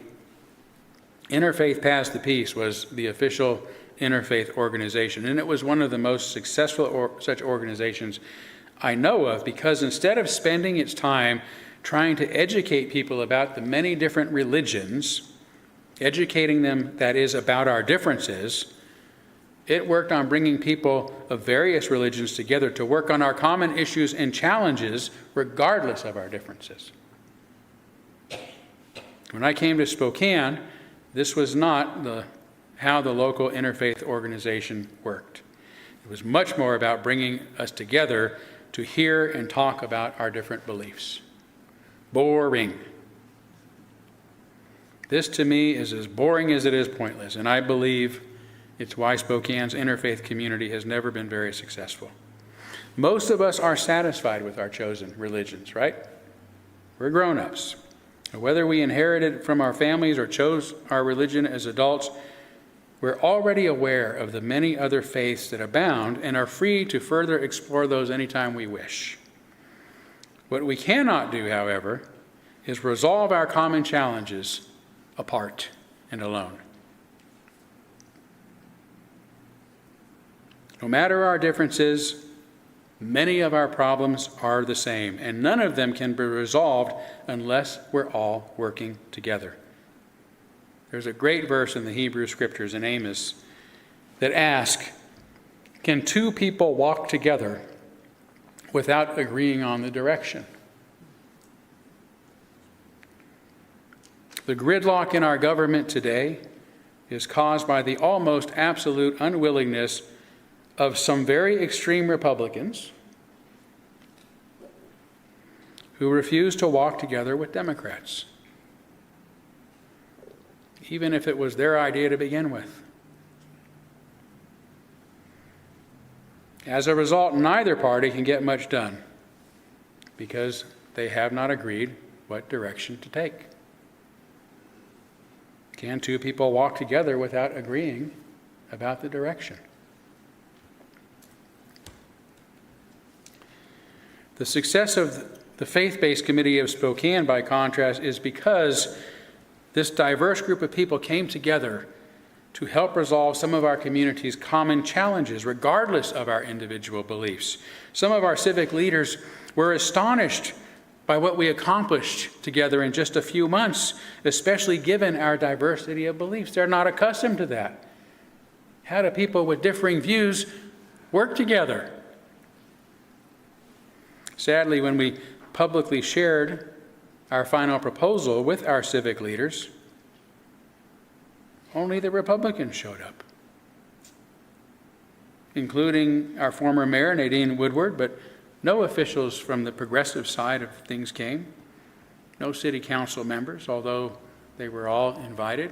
Interfaith Paths to Peace was the official interfaith organization, and it was one of the most successful such organizations I know of, because instead of spending its time trying to educate people about the many different religions, educating them, that is, about our differences, it worked on bringing people of various religions together to work on our common issues and challenges regardless of our differences. When I came to Spokane, this was not how the local interfaith organization worked. It was much more about bringing us together to hear and talk about our different beliefs. Boring. This to me is as boring as it is pointless, and I believe it's why Spokane's interfaith community has never been very successful. Most of us are satisfied with our chosen religions, right? We're grown-ups. Whether we inherited from our families or chose our religion as adults, we're already aware of the many other faiths that abound and are free to further explore those anytime we wish. What we cannot do, however, is resolve our common challenges apart and alone. No matter our differences, many of our problems are the same, and none of them can be resolved unless we're all working together. There's a great verse in the Hebrew Scriptures in Amos that asks, can two people walk together without agreeing on the direction? The gridlock in our government today is caused by the almost absolute unwillingness of some very extreme Republicans who refuse to walk together with Democrats, even if it was their idea to begin with. As a result, neither party can get much done because they have not agreed what direction to take. Can two people walk together without agreeing about the direction? The success of the Faith-Based Committee of Spokane, by contrast, is because this diverse group of people came together to help resolve some of our community's common challenges, regardless of our individual beliefs. Some of our civic leaders were astonished by what we accomplished together in just a few months, especially given our diversity of beliefs. They're not accustomed to that. How do people with differing views work together? Sadly, when we publicly shared our final proposal with our civic leaders, only the Republicans showed up, including our former mayor, Nadine Woodward, but no officials from the progressive side of things came. No city council members, although they were all invited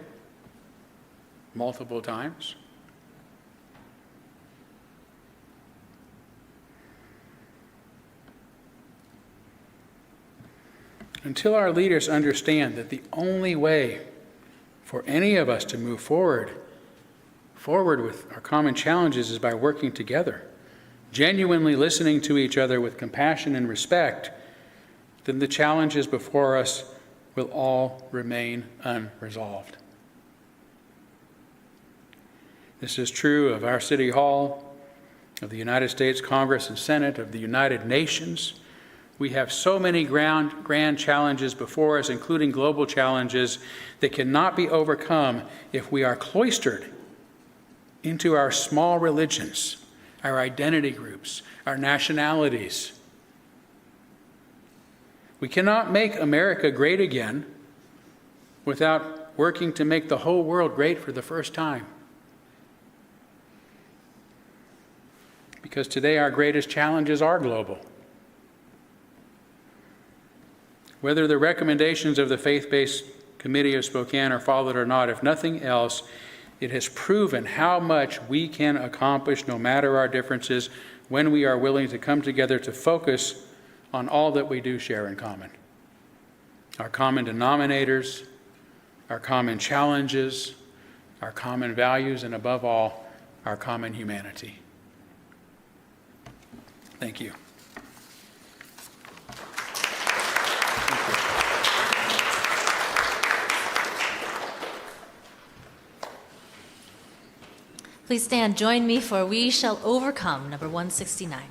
multiple times. Until our leaders understand that the only way for any of us to move forward with our common challenges is by working together, genuinely listening to each other with compassion and respect, then the challenges before us will all remain unresolved. This is true of our City Hall, of the United States Congress and Senate, of the United Nations. We have so many grand challenges before us, including global challenges, that cannot be overcome if we are cloistered into our small religions, our identity groups, our nationalities. We cannot make America great again without working to make the whole world great for the first time. Because today our greatest challenges are global. Whether the recommendations of the Faith-Based Committee of Spokane are followed or not, if nothing else, it has proven how much we can accomplish no matter our differences when we are willing to come together to focus on all that we do share in common. Our common denominators, our common challenges, our common values, and above all, our common humanity. Thank you. Please stand, join me for We Shall Overcome, number 169.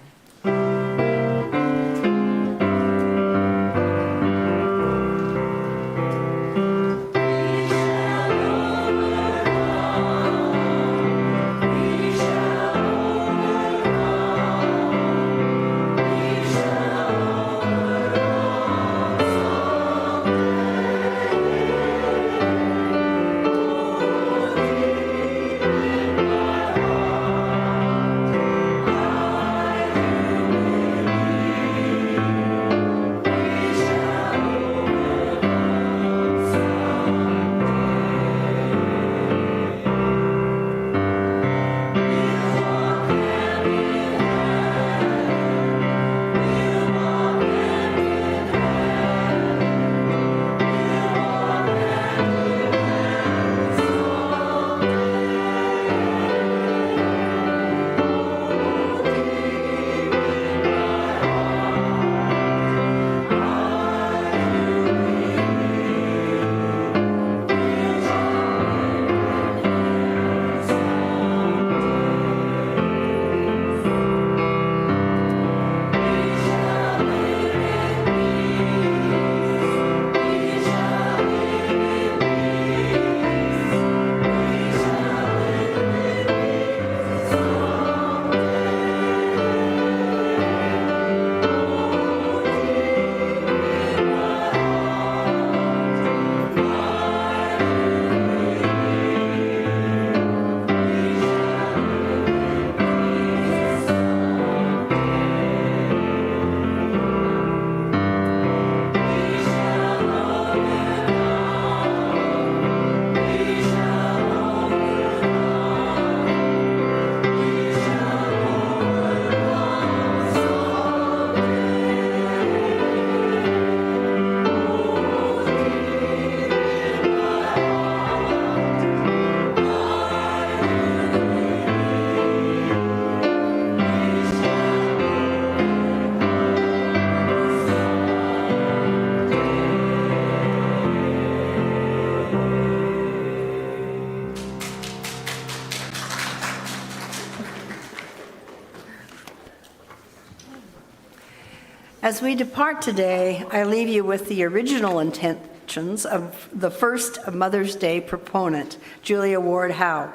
As we depart today, I leave you with the original intentions of the first Mother's Day proponent, Julia Ward Howe,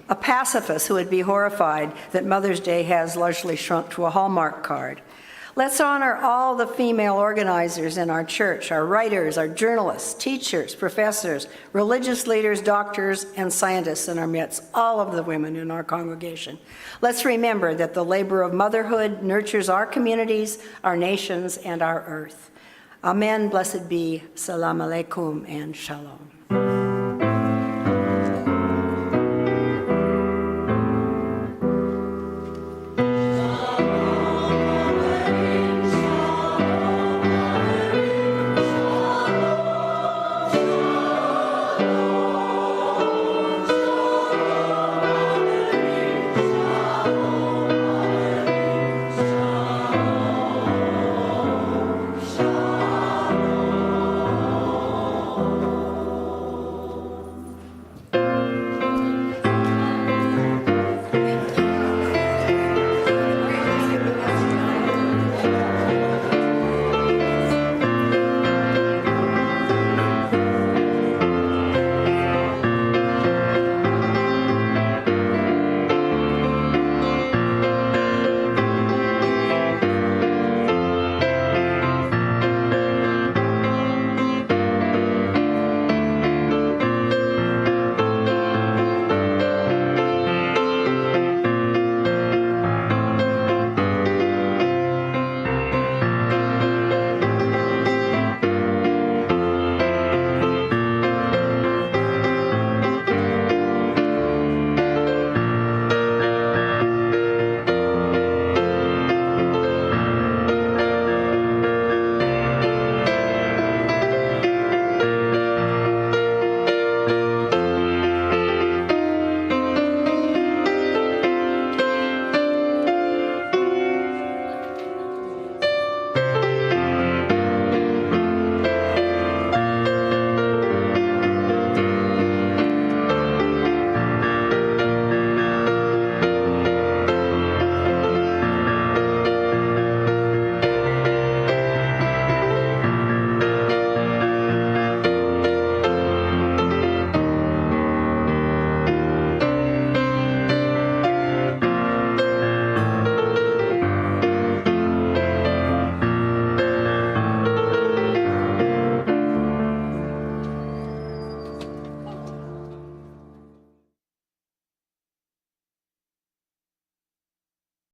a pacifist who would be horrified that Mother's Day has largely shrunk to a Hallmark card. Let's honor all the female organizers in our church, our writers, our journalists, teachers, professors, religious leaders, doctors, and scientists in our midst, all of the women in our congregation. Let's remember that the labor of motherhood nurtures our communities, our nations, and our earth. Amen, blessed be, salam alaikum, and shalom.